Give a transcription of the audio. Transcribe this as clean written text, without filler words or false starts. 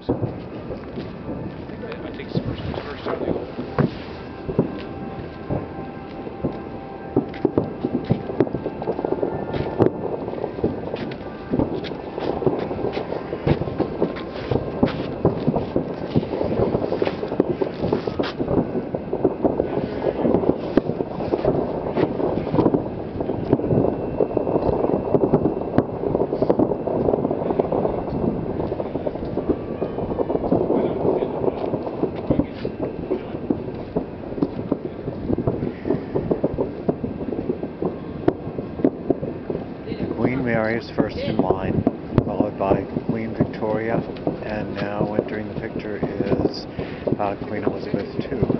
I think it's first time they go. Queen Mary is first in line, followed by Queen Victoria, and now entering the picture is Queen Elizabeth II.